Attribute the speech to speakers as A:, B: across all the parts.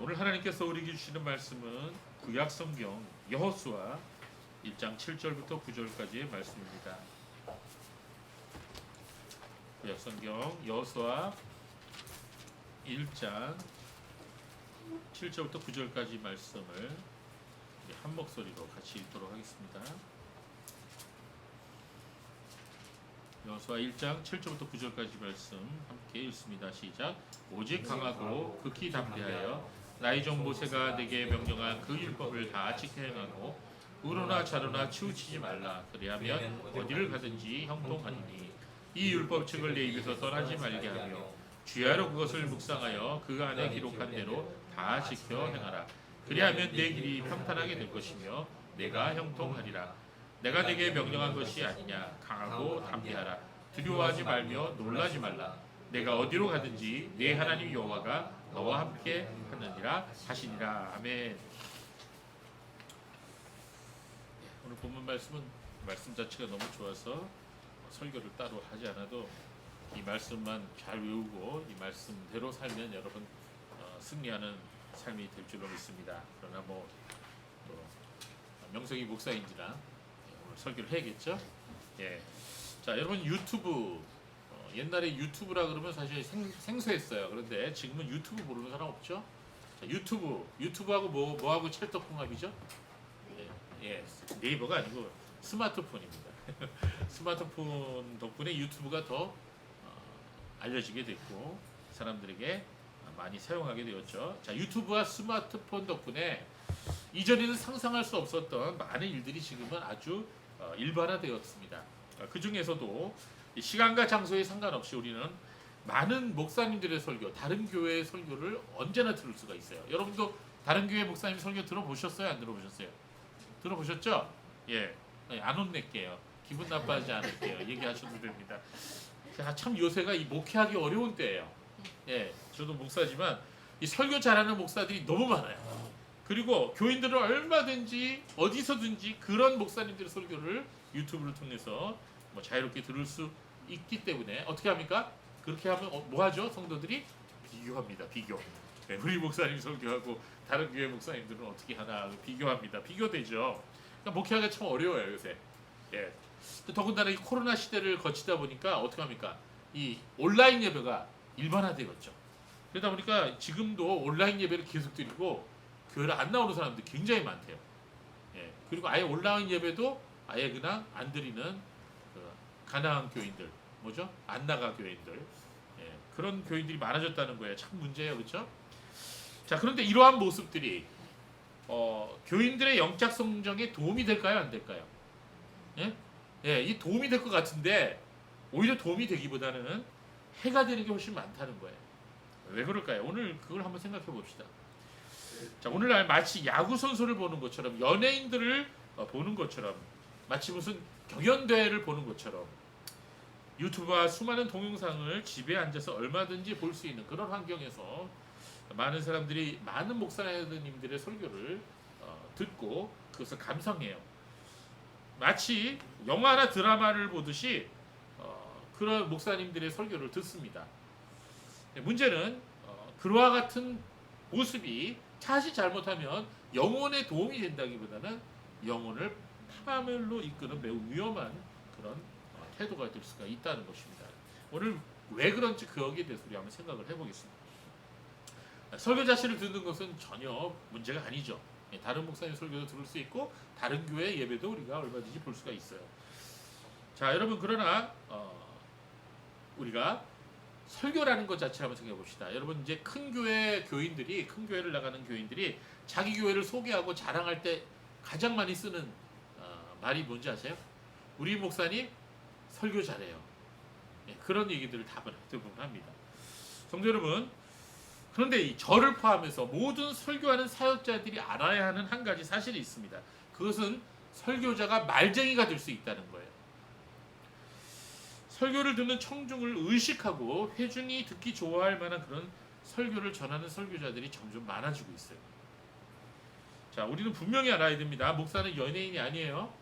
A: 오늘 하나님께서 우리에게 주시는 말씀은 구약성경 여호수아 1장 7절부터 9절까지의 말씀입니다. 구약성경 여호수아 1장 7절부터 9절까지 말씀을 한 목소리로 같이 읽도록 하겠습니다. 여호수아 1장 7절부터 9절까지 말씀 함께 읽습니다. 시작. 오직 강하고 극히 담대하여 나의 종 모세가 내게 명령한 그 율법을 다 지켜 행하고 우로나 좌로나 치우치지 말라. 그리하면 어디를 가든지 형통하리니 이 율법책을 내 입에서 떠나지 말게 하며 주야로 그것을 묵상하여 그 안에 기록한 대로 다 지켜 행하라. 그리하면 내 길이 평탄하게 될 것이며 내가 형통하리라. 내가 내게 명령한 것이 아니냐. 강하고 담대하라. 두려워하지 말며 놀라지 말라. 내가 어디로 가든지 내 하나님 여호와가 너와 함께 하느니라 하시니라. 아멘. 오늘 본문 말씀은 말씀 자체가 너무 좋아서 설교를 따로 하지 않아도 이 말씀만 잘 외우고 이 말씀대로 살면 여러분 승리하는 삶이 될 줄로 믿습니다. 그러나 뭐 명석이 목사인지라 오늘 설교를 해야겠죠. 예. 자, 여러분 유튜브 옛날에 유튜브라 그러면 사실 생소했어요. 그런데 지금은 유튜브 모르는 사람 없죠? 자, 유튜브하고 뭐하고 찰떡궁합이죠? 예, 네이버가 아니고 스마트폰입니다. 스마트폰 덕분에 유튜브가 더 알려지게 됐고 사람들에게 많이 사용하게 되었죠. 자, 유튜브와 스마트폰 덕분에 이전에는 상상할 수 없었던 많은 일들이 지금은 아주 일반화되었습니다. 그 중에서도 시간과 장소에 상관없이 우리는 많은 목사님들의 설교, 다른 교회의 설교를 언제나 들을 수가 있어요. 여러분도 다른 교회 목사님 설교 들어보셨어요? 안 들어보셨어요? 들어보셨죠? 예, 안 혼낼게요. 기분 나빠하지 않을게요. 얘기하셔도 됩니다. 참 요새가 이 목회하기 어려운 때예요. 예, 저도 목사지만 이 설교 잘하는 목사들이 너무 많아요. 그리고 교인들은 얼마든지 어디서든지 그런 목사님들의 설교를 유튜브를 통해서 뭐 자유롭게 들을 수 있기 때문에 어떻게 합니까? 그렇게 하면 뭐 하죠? 성도들이 비교합니다. 비교. 네, 우리 목사님 설교하고 다른 교회 목사님들은 어떻게 하나 비교합니다. 비교되죠. 그러니까 목회하기가 참 어려워요 요새. 예. 더군다나 이 코로나 시대를 거치다 보니까 어떻게 합니까? 이 온라인 예배가 일반화되었죠. 그러다 보니까 지금도 온라인 예배를 계속 드리고 교회를 안 나오는 사람들이 굉장히 많대요. 예. 그리고 아예 온라인 예배도 아예 그냥 안 드리는 가나안 교인들, 뭐죠? 안 나가 교인들, 예. 그런 교인들이 많아졌다는 거예요. 참 문제예요, 그렇죠? 자, 그런데 이러한 모습들이 교인들의 영적 성장에 도움이 될까요, 안 될까요? 예? 예, 이 도움이 될 것 같은데 오히려 도움이 되기보다는 해가 되는 게 훨씬 많다는 거예요. 왜 그럴까요? 오늘 그걸 한번 생각해 봅시다. 자, 오늘날 마치 야구 선수를 보는 것처럼 연예인들을 보는 것처럼 마치 무슨 경연대회를 보는 것처럼 유튜브와 수많은 동영상을 집에 앉아서 얼마든지 볼 수 있는 그런 환경에서 많은 사람들이 많은 목사님들의 설교를 듣고 그것을 감상해요. 마치 영화나 드라마를 보듯이 그런 목사님들의 설교를 듣습니다. 문제는 그와 같은 모습이 사실 잘못하면 영혼에 도움이 된다기보다는 영혼을 파멸로 이끄는 매우 위험한 그런 태도가 될 수가 있다는 것입니다. 오늘 왜 그런지 거기에 대해서 우리 한번 생각을 해보겠습니다. 설교 자체를 듣는 것은 전혀 문제가 아니죠. 다른 목사님 설교도 들을 수 있고 다른 교회 예배도 우리가 얼마든지 볼 수가 있어요. 자, 여러분 그러나 우리가 설교라는 것 자체를 한번 생각해 봅시다. 여러분 이제 큰 교회 교인들이 큰 교회를 나가는 교인들이 자기 교회를 소개하고 자랑할 때 가장 많이 쓰는 말이 뭔지 아세요? 우리 목사님 설교 잘해요. 예, 그런 얘기들을 대부분 합니다. 성도 여러분, 그런데 이 저를 포함해서 모든 설교하는 사역자들이 알아야 하는 한 가지 사실이 있습니다. 그것은 설교자가 말쟁이가 될 수 있다는 거예요. 설교를 듣는 청중을 의식하고 회중이 듣기 좋아할 만한 그런 설교를 전하는 설교자들이 점점 많아지고 있어요. 자, 우리는 분명히 알아야 됩니다. 목사는 연예인이 아니에요.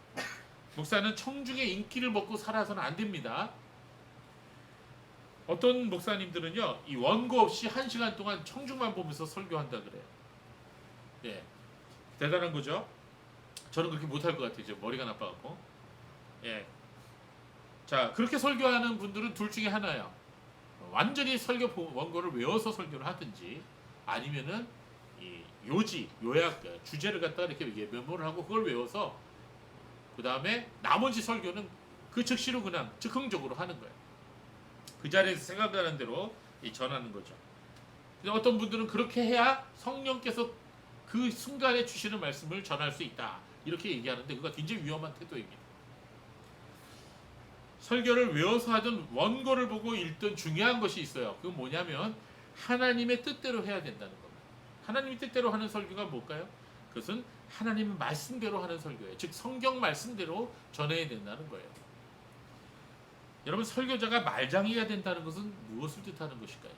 A: 목사는 청중의 인기를 먹고 살아서는 안 됩니다. 어떤 목사님들은요, 이 원고 없이 1시간 동안 청중만 보면서 설교한다 그래요. 예, 대단한 거죠. 저는 그렇게 못할 것 같아요. 이제 머리가 나빠갖고. 예, 자 그렇게 설교하는 분들은 둘 중에 하나예요. 완전히 설교 원고를 외워서 설교를 하든지 아니면은 이 요지 요약 주제를 갖다가 이렇게 메모를 하고 그걸 외워서 그 다음에 나머지 설교는 그 즉시로 그냥 즉흥적으로 하는 거예요. 그 자리에서 생각나는 대로 전하는 거죠. 근데 어떤 분들은 그렇게 해야 성령께서 그 순간에 주시는 말씀을 전할 수 있다 이렇게 얘기하는데 그거 굉장히 위험한 태도입니다. 설교를 외워서 하든 원고를 보고 읽든 중요한 것이 있어요. 그건 뭐냐면 하나님의 뜻대로 해야 된다는 겁니다. 하나님의 뜻대로 하는 설교가 뭘까요? 그것은 하나님의 말씀대로 하는 설교예요. 즉 성경 말씀대로 전해야 된다는 거예요. 여러분 설교자가 말장이가 된다는 것은 무엇을 뜻하는 것일까요?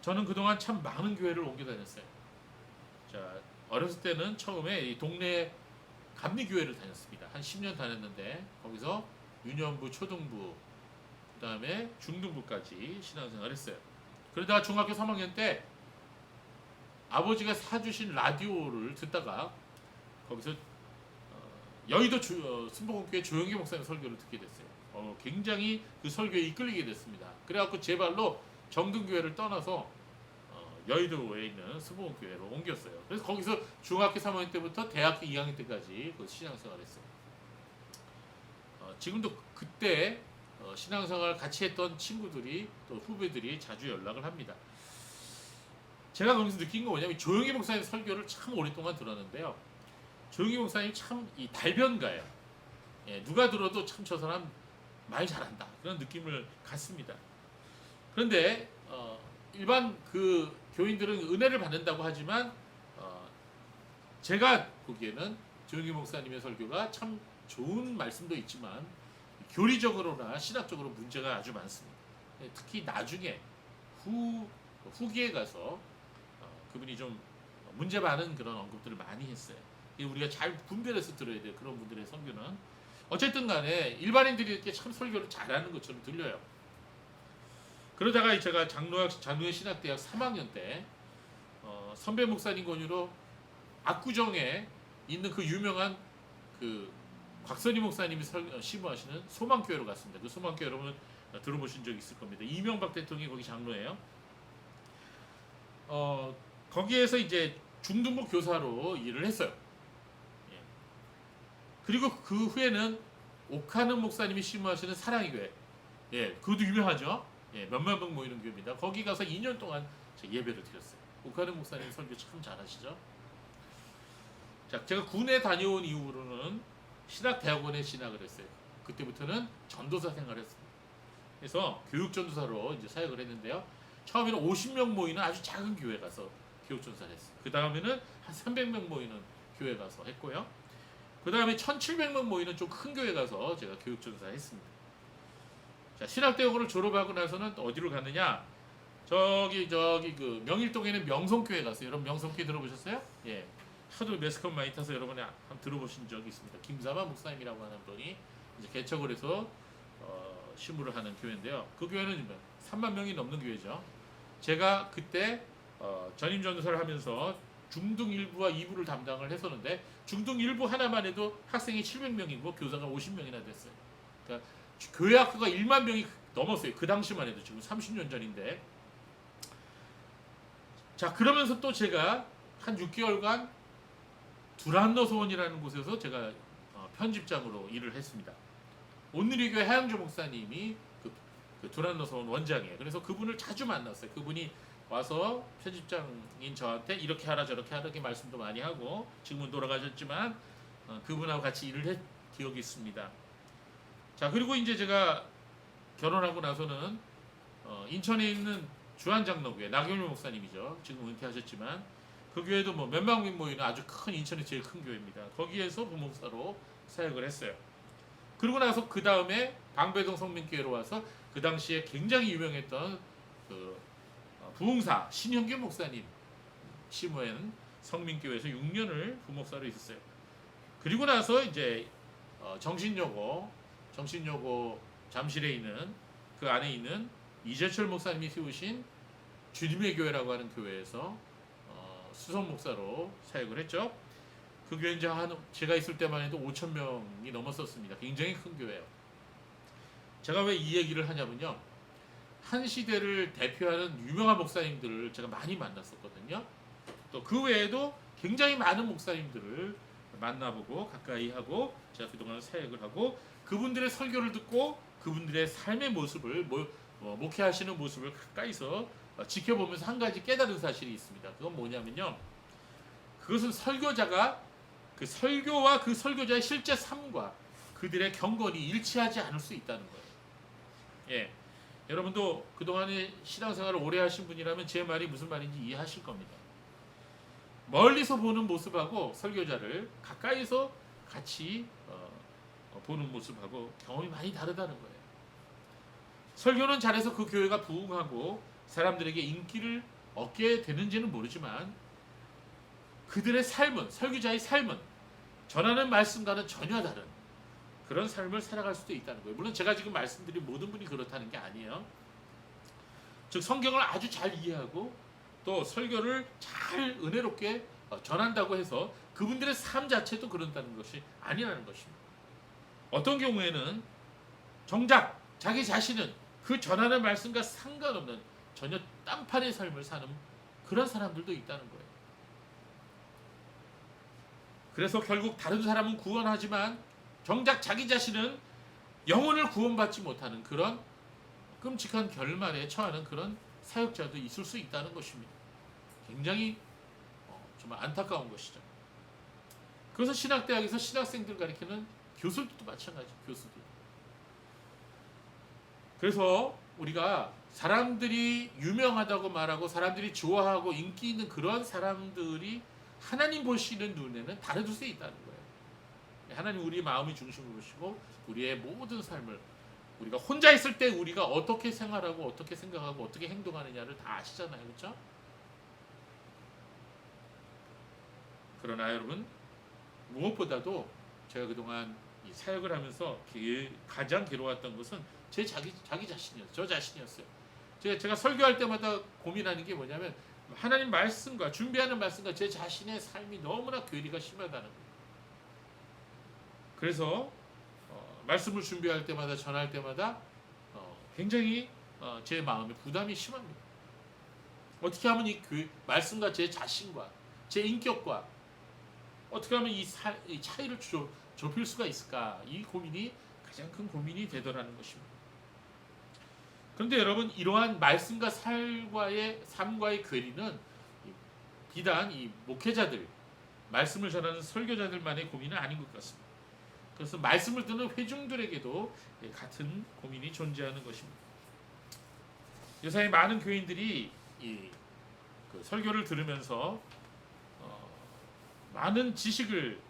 A: 저는 그동안 참 많은 교회를 옮겨 다녔어요. 자, 어렸을 때는 처음에 이 동네 감리교회를 다녔습니다. 한 10년 다녔는데 거기서 유년부, 초등부, 그 다음에 중등부까지 신앙생활을 했어요. 그러다가 중학교 3학년 때 아버지가 사주신 라디오를 듣다가 거기서 여의도 순복음교회 조영기 목사님 설교를 듣게 됐어요. 굉장히 그 설교에 이끌리게 됐습니다. 그래갖고 제 발로 정등교회를 떠나서 여의도에 있는 순복음교회로 옮겼어요. 그래서 거기서 중학교 3학년 때부터 대학교 2학년 때까지 그 신앙생활을 했어요. 지금도 그때 신앙생활 같이 했던 친구들이 또 후배들이 자주 연락을 합니다. 제가 거기서 느낀 건 뭐냐면 조영기 목사님 설교를 참 오랫동안 들었는데요. 조영기 목사님 참 이 달변가예요. 예, 누가 들어도 참 저 사람 말 잘한다 그런 느낌을 갖습니다. 그런데 일반 그 교인들은 은혜를 받는다고 하지만 제가 보기에는 조영기 목사님의 설교가 참 좋은 말씀도 있지만 교리적으로나 신학적으로 문제가 아주 많습니다. 예, 특히 나중에 후기에 가서 그분이 좀 문제 많은 그런 언급들을 많이 했어요. 우리가 잘 분별해서 들어야 돼요. 그런 분들의 설교는 어쨌든 간에 일반인들이 이렇게 참 설교를 잘하는 것처럼 들려요. 그러다가 제가 장로회 신학대학 3학년 때 선배 목사님 권유로 압구정에 있는 그 유명한 그 곽선희 목사님이 심부하시는 소망교회로 갔습니다. 그 소망교회 여러분 들어보신 적 있을 겁니다. 이명박 대통령이 거기 장로예요. 거기에서 이제 중등부 교사로 일을 했어요. 예. 그리고 그 후에는 옥하는 목사님이 심부하시는 사랑의 교회, 예, 그것도 유명하죠. 예, 몇만 명 모이는 교회입니다. 거기 가서 2년 동안 예배를 드렸어요. 옥하는 목사님 설교 참 잘하시죠. 자, 제가 군에 다녀온 이후로는 신학대학원에 진학을 했어요. 그때부터는 전도사 생활을 했습니다. 그래서 교육전도사로 이제 사역을 했는데요. 처음에는 50명 모이는 아주 작은 교회 가서 교육전도사를 했어요. 그 다음에는 한 300명 모이는 교회 가서 했고요. 그 다음에 1700명 모이는 좀 큰 교회 가서 제가 교육전도사 했습니다. 자, 신학대학원을 졸업하고 나서는 또 어디로 갔느냐? 저기 그 명일동에는 명성교회 갔어요. 여러분 명성교회 들어보셨어요? 예. 하도 매스컴 많이 타서 여러분이 한번 들어보신 적이 있습니다. 김사마 목사님이라고 하는 분이 이제 개척을 해서 신부를 하는 교회인데요. 그 교회는 3만 명이 넘는 교회죠. 제가 그때 전임 전도사를 하면서 중등 1부와 2부를 담당을 했었는데 중등 1부 하나만 해도 학생이 700명이고 교사가 50명이나 됐어요. 그러니까 교회 학교가 1만 명이 넘었어요. 그 당시만 해도 지금 30년 전인데. 자, 그러면서 또 제가 한 6개월간 두란노소원이라는 곳에서 제가 편집장으로 일을 했습니다. 온누리교회 하영조 목사님이 그 두란노소원 원장이에요. 그래서 그분을 자주 만났어요. 그분이 와서 편집장인 저한테 이렇게 하라 저렇게 하라 이렇게 말씀도 많이 하고 지금은 돌아가셨지만 그분하고 같이 일을 했 기억이 있습니다. 자, 그리고 이제 제가 결혼하고 나서는 인천에 있는 주한장로교회 나경일 목사님이죠. 지금 은퇴하셨지만 그 교회도 뭐 몇만 명 모이는 아주 큰 인천의 제일 큰 교회입니다. 거기에서 부목사로 사역을 했어요. 그러고 나서 그 다음에 방배동 성민교회로 와서 그 당시에 굉장히 유명했던 그 부흥사 신형균 목사님 심호엔 성민교회에서 6년을 부목사로 있었어요. 그리고 나서 이제 정신여고 잠실에 있는 그 안에 있는 이재철 목사님이 세우신 주님의 교회라고 하는 교회에서 수석 목사로 사역을 했죠. 그 교회 이제 제가 있을 때만 해도 5천 명이 넘었었습니다. 굉장히 큰 교회예요. 제가 왜 이 얘기를 하냐면요. 한 시대를 대표하는 유명한 목사님들을 제가 많이 만났었거든요. 또 그 외에도 굉장히 많은 목사님들을 만나보고 가까이 하고 제가 그동안 사역을 하고 그분들의 설교를 듣고 그분들의 삶의 모습을 목회하시는 모습을 가까이서 지켜보면서 한 가지 깨달은 사실이 있습니다. 그건 뭐냐면요. 그것은 설교자가 그 설교와 그 설교자의 실제 삶과 그들의 경건이 일치하지 않을 수 있다는 거예요. 예. 여러분도 그동안에 신앙생활을 오래 하신 분이라면 제 말이 무슨 말인지 이해하실 겁니다. 멀리서 보는 모습하고 설교자를 가까이서 같이 보는 모습하고 경험이 많이 다르다는 거예요. 설교는 잘해서 그 교회가 부흥하고 사람들에게 인기를 얻게 되는지는 모르지만 그들의 삶은, 설교자의 삶은 전하는 말씀과는 전혀 다른 그런 삶을 살아갈 수도 있다는 거예요. 물론 제가 지금 말씀드린 모든 분이 그렇다는 게 아니에요. 즉 성경을 아주 잘 이해하고 또 설교를 잘 은혜롭게 전한다고 해서 그분들의 삶 자체도 그런다는 것이 아니라는 것입니다. 어떤 경우에는 정작 자기 자신은 그 전하는 말씀과 상관없는 전혀 딴판의 삶을 사는 그런 사람들도 있다는 거예요. 그래서 결국 다른 사람은 구원하지만 정작 자기 자신은 영혼을 구원받지 못하는 그런 끔찍한 결말에 처하는 그런 사역자도 있을 수 있다는 것입니다. 굉장히 정말 안타까운 것이죠. 그래서 신학대학에서 신학생들 가르치는 교수들도 마찬가지, 교수들. 그래서 우리가 사람들이 유명하다고 말하고 사람들이 좋아하고 인기 있는 그런 사람들이 하나님 보시는 눈에는 다른 수 있다는 거예요. 하나님 우리의 마음이 중심으로 보시고 우리의 모든 삶을 우리가 혼자 있을 때 우리가 어떻게 생활하고 어떻게 생각하고 어떻게 행동하느냐를 다 아시잖아요. 그렇죠? 그러나 여러분 무엇보다도 제가 그동안 이 사역을 하면서 가장 괴로웠던 것은 제 자기 자신이었어요. 저 자신이었어요. 제가 설교할 때마다 고민하는 게 뭐냐면 하나님 말씀과 준비하는 말씀과 제 자신의 삶이 너무나 괴리가 심하다는 거예요. 그래서 말씀을 준비할 때마다 전할 때마다 굉장히 제 마음에 부담이 심합니다. 어떻게 하면 이 말씀과 제 자신과 제 인격과 어떻게 하면 이 차이를 좁힐 수가 있을까? 이 고민이 가장 큰 고민이 되더라는 것입니다. 그런데 여러분 이러한 말씀과 삶과의 괴리는 비단 이 목회자들, 말씀을 전하는 설교자들만의 고민은 아닌 것 같습니다. 그래서 말씀을 듣는 회중들에게도 같은 고민이 존재하는 것입니다. 요새 많은 교인들이 그 설교를 들으면서 많은 지식을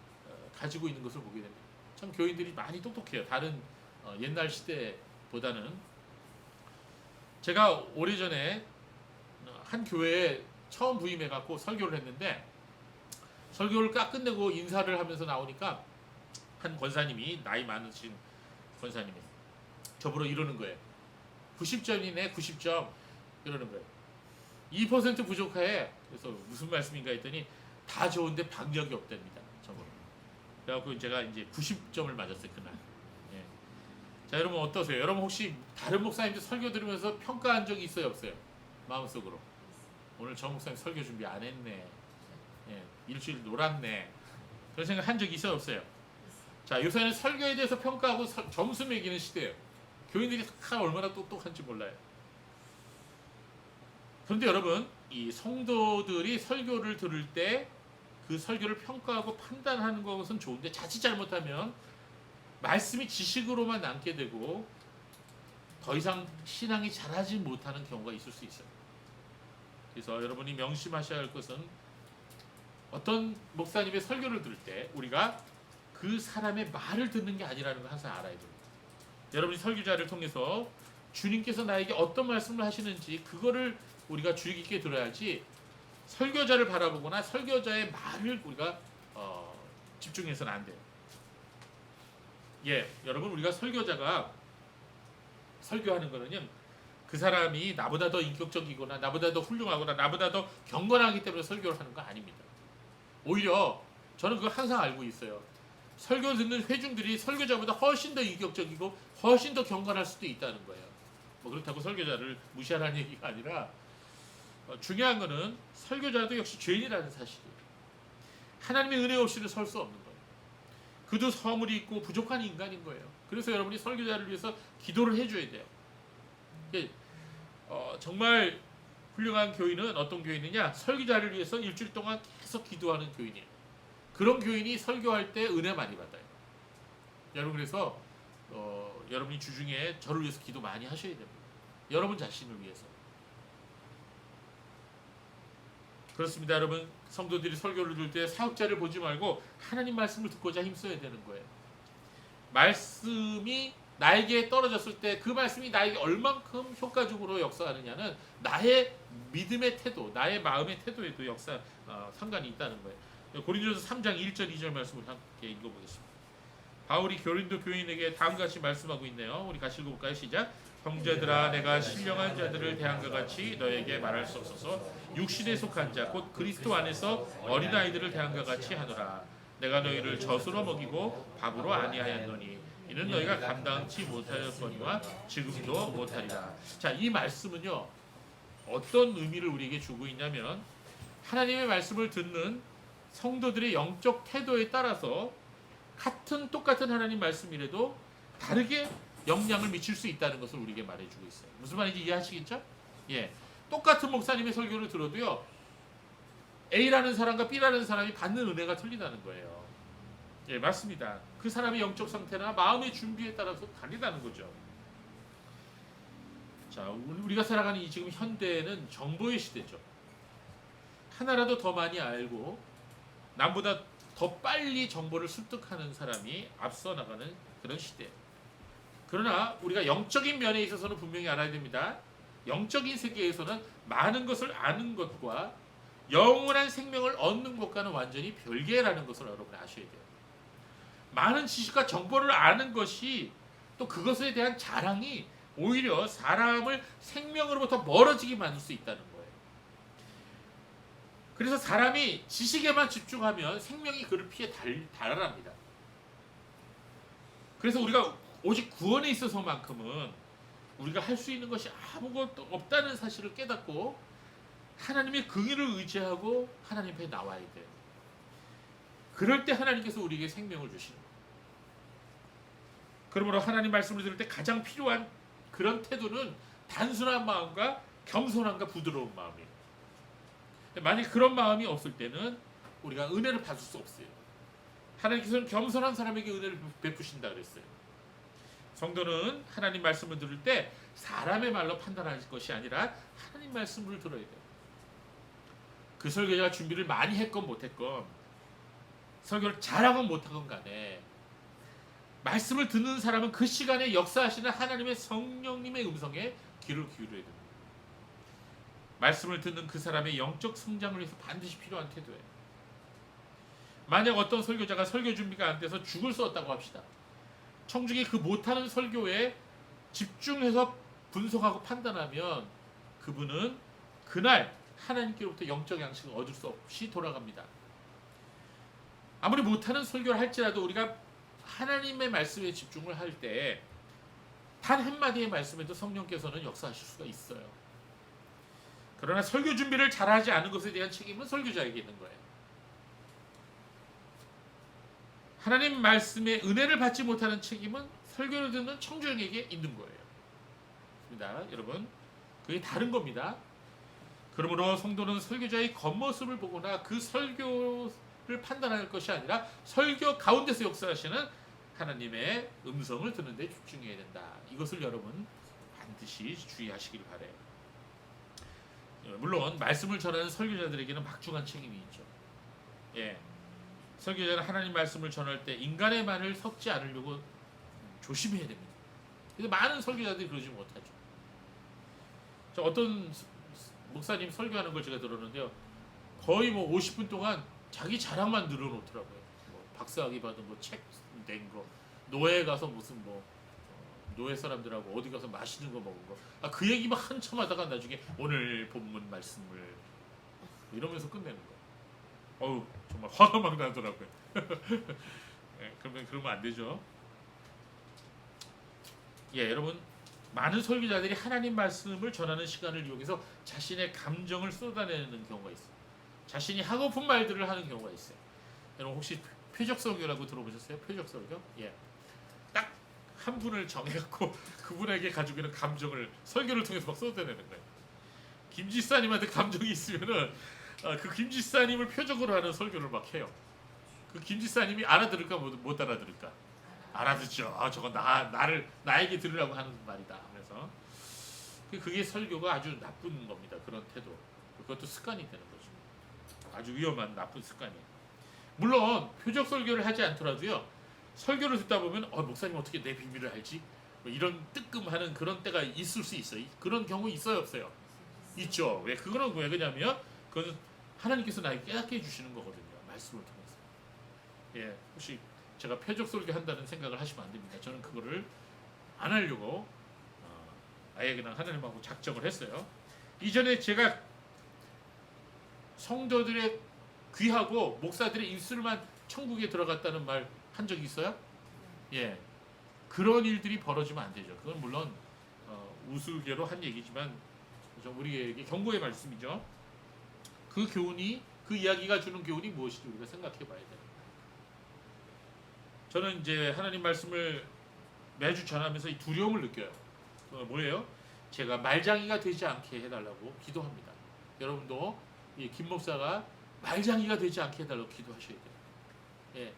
A: 가지고 있는 것을 보게 됩니다. 참 교인들이 많이 똑똑해요. 다른 옛날 시대보다는. 제가 오래전에 한 교회에 처음 부임해갖고 설교를 했는데 설교를 딱 끝내고 인사를 하면서 나오니까 한 권사님이 나이 많으신 권사님이 저보러 이러는 거예요. 90점이네 90점 이러는 거예요. 2% 부족해. 그래서 무슨 말씀인가 했더니 다 좋은데 박력이 없답니다. 저보러. 그래갖고 제가 이제 90점을 맞았어요 그날. 예. 자 여러분 어떠세요? 여러분 혹시 다른 목사님들 설교 들으면서 평가한 적이 있어요 없어요? 마음속으로. 오늘 저 목사님 설교 준비 안 했네. 예. 일주일 놀았네. 그런 생각 한 적 있어요 없어요? 자 요새는 설교에 대해서 평가하고 점수 매기는 시대예요. 교인들이 얼마나 똑똑한지 몰라요. 그런데 여러분 이 성도들이 설교를 들을 때 그 설교를 평가하고 판단하는 것은 좋은데 자칫 잘못하면 말씀이 지식으로만 남게 되고 더 이상 신앙이 자라지 못하는 경우가 있을 수 있어요. 그래서 여러분이 명심하셔야 할 것은 어떤 목사님의 설교를 들을 때 우리가 그 사람의 말을 듣는 게 아니라는 걸 항상 알아야 됩니다. 여러분이 설교자를 통해서 주님께서 나에게 어떤 말씀을 하시는지 그거를 우리가 주의 깊게 들어야지 설교자를 바라보거나 설교자의 말을 우리가 집중해서는 안 돼요. 예, 여러분 우리가 설교자가 설교하는 거는요 그 사람이 나보다 더 인격적이거나 나보다 더 훌륭하거나 나보다 더 경건하기 때문에 설교를 하는 거 아닙니다. 오히려 저는 그거 항상 알고 있어요. 설교 듣는 회중들이 설교자보다 훨씬 더 인격적이고 훨씬 더 경건할 수도 있다는 거예요. 뭐 그렇다고 설교자를 무시하라는 얘기가 아니라 중요한 거는 설교자도 역시 죄인이라는 사실이에요. 하나님의 은혜 없이는 설 수 없는 거예요. 그도 허물이 있고 부족한 인간인 거예요. 그래서 여러분이 설교자를 위해서 기도를 해줘야 돼요. 정말 훌륭한 교인은 어떤 교인이냐? 설교자를 위해서 일주일 동안 계속 기도하는 교인이에요. 그런 교인이 설교할 때 은혜 많이 받아요. 여러분 그래서 여러분이 주중에 저를 위해서 기도 많이 하셔야 됩니다. 여러분 자신을 위해서. 그렇습니다. 여러분 성도들이 설교를 들을 때 사역자를 보지 말고 하나님 말씀을 듣고자 힘써야 되는 거예요. 말씀이 나에게 떨어졌을 때 그 말씀이 나에게 얼만큼 효과적으로 역사하느냐는 나의 믿음의 태도, 나의 마음의 태도에도 상관이 있다는 거예요. 고린도서 3장 1절 2절 말씀을 함께 읽어보겠습니다. 바울이 고린도 교인에게 다음같이 말씀하고 있네요. 우리 같이 읽어볼까요? 시작. 형제들아 내가 신령한 자들을 대한것 같이 너에게 말할 수 없어서 육신에 속한 자 곧 그리스도 안에서 어린아이들을 대한것 같이 하노라. 내가 너희를 젖으로 먹이고 밥으로 아니하였노니 이는 너희가 감당치 못하였거니와 지금도 못하리라. 자, 이 말씀은요 어떤 의미를 우리에게 주고 있냐면 하나님의 말씀을 듣는 성도들의 영적 태도에 따라서 똑같은 하나님 말씀이라도 다르게 영향을 미칠 수 있다는 것을 우리에게 말해주고 있어요. 무슨 말인지 이해하시겠죠? 예, 똑같은 목사님의 설교를 들어도요 A라는 사람과 B라는 사람이 받는 은혜가 틀리다는 거예요. 예, 맞습니다. 그 사람의 영적 상태나 마음의 준비에 따라서 다르다는 거죠. 자, 우리가 살아가는 이 지금 현대는 정보의 시대죠. 하나라도 더 많이 알고 남보다 더 빨리 정보를 습득하는 사람이 앞서 나가는 그런 시대. 그러나 우리가 영적인 면에 있어서는 분명히 알아야 됩니다. 영적인 세계에서는 많은 것을 아는 것과 영원한 생명을 얻는 것과는 완전히 별개라는 것을 여러분이 아셔야 돼요. 많은 지식과 정보를 아는 것이 또 그것에 대한 자랑이 오히려 사람을 생명으로부터 멀어지게 만들 수 있다는 거예요. 그래서 사람이 지식에만 집중하면 생명이 그를 피해 달아납니다. 그래서 우리가 오직 구원에 있어서만큼은 우리가 할 수 있는 것이 아무것도 없다는 사실을 깨닫고 하나님의 긍휼을 의지하고 하나님 앞에 나와야 돼요. 그럴 때 하나님께서 우리에게 생명을 주시는 거예요. 그러므로 하나님 말씀을 들을 때 가장 필요한 그런 태도는 단순한 마음과 겸손함과 부드러운 마음이에요. 만약 그런 마음이 없을 때는 우리가 은혜를 받을 수 없어요. 하나님께서는 겸손한 사람에게 은혜를 베푸신다 그랬어요. 성도는 하나님 말씀을 들을 때 사람의 말로 판단할 것이 아니라 하나님 말씀을 들어야 돼요. 그 설교자가 준비를 많이 했건 못했건 설교를 잘하건 못하건 간에 말씀을 듣는 사람은 그 시간에 역사하시는 하나님의 성령님의 음성에 귀를 기울여야 됩니다. 말씀을 듣는 그 사람의 영적 성장을 위해서 반드시 필요한 태도예요. 만약 어떤 설교자가 설교 준비가 안 돼서 죽을 썼다고 합시다. 청중이 그 못하는 설교에 집중해서 분석하고 판단하면 그분은 그날 하나님께로부터 영적 양식을 얻을 수 없이 돌아갑니다. 아무리 못하는 설교를 할지라도 우리가 하나님의 말씀에 집중을 할 때 단 한마디의 말씀에도 성령께서는 역사하실 수가 있어요. 그러나 설교 준비를 잘하지 않은 것에 대한 책임은 설교자에게 있는 거예요. 하나님 말씀의 은혜를 받지 못하는 책임은 설교를 듣는 청중에게 있는 거예요. 맞습니다. 여러분, 그게 다른 겁니다. 그러므로 성도는 설교자의 겉모습을 보거나 그 설교를 판단할 것이 아니라 설교 가운데서 역사하시는 하나님의 음성을 듣는 데 집중해야 된다. 이것을 여러분 반드시 주의하시길 바라요. 물론 말씀을 전하는 설교자들에게는 막중한 책임이 있죠. 예, 설교자는 하나님 말씀을 전할 때 인간의 말을 섞지 않으려고 조심해야 됩니다. 근데 많은 설교자들이 그러지 못하죠. 저 어떤 목사님 설교하는 걸 제가 들었는데요. 거의 50분 동안 자기 자랑만 늘어놓더라고요. 박사학위 받은 책 낸 거, 노예 가서 무슨 노예 사람들하고 어디 가서 맛있는 거 먹은 거. 그 얘기만 한참 하다가 나중에 오늘 본문 말씀을 이러면서 끝내는 거. 어우 정말 화가 막 나더라고요. 예, 그러면 안 되죠. 예, 여러분 많은 설교자들이 하나님 말씀을 전하는 시간을 이용해서 자신의 감정을 쏟아내는 경우가 있어요. 자신이 하고픈 말들을 하는 경우가 있어요. 여러분 혹시 표적 설교라고 들어보셨어요? 표적 설교? 예. 딱 한 분을 정해갖고 그분에게 가지고 있는 감정을 설교를 통해서 막 쏟아내는 거예요. 김지사님한테 감정이 있으면은 그 김지사님을 표적으로 하는 설교를 막 해요. 그 김지사님이 알아들을까 못 알아들을까? 알아듣죠. 저건 나에게 들으라고 하는 말이다. 그래서 그게 설교가 아주 나쁜 겁니다. 그런 태도. 그것도 습관이 되는 거죠. 아주 위험한 나쁜 습관이에요. 물론 표적 설교를 하지 않더라도요. 설교를 듣다 보면 목사님 어떻게 내 비밀을 알지? 뭐 이런 뜨끔하는 그런 때가 있을 수 있어요. 그런 경우 있어요, 없어요? 있죠. 왜 그거는 왜 그러냐면 그건 하나님께서 나에게 깨닫게 해주시는 거거든요. 말씀을 통해서. 예, 혹시 제가 표적 설교 한다는 생각을 하시면 안 됩니다. 저는 그거를 안 하려고 아예 그냥 하나님하고 작정을 했어요. 이전에 제가 성도들의 귀하고 목사들의 입술만 천국에 들어갔다는 말 한 적이 있어요? 예, 그런 일들이 벌어지면 안 되죠. 그건 물론 우스개로 한 얘기지만 우리에게 경고의 말씀이죠. 그 교훈이 그 이야기가 주는 교훈이 무엇인지 우리가 생각해 봐야 돼요. 저는 이제 하나님 말씀을 매주 전하면서 이 두려움을 느껴요. 뭐예요? 제가 말장이가 되지 않게 해달라고 기도합니다. 여러분도 이 김 목사가 말장이가 되지 않게 해달라고 기도하셔야 돼요. 예.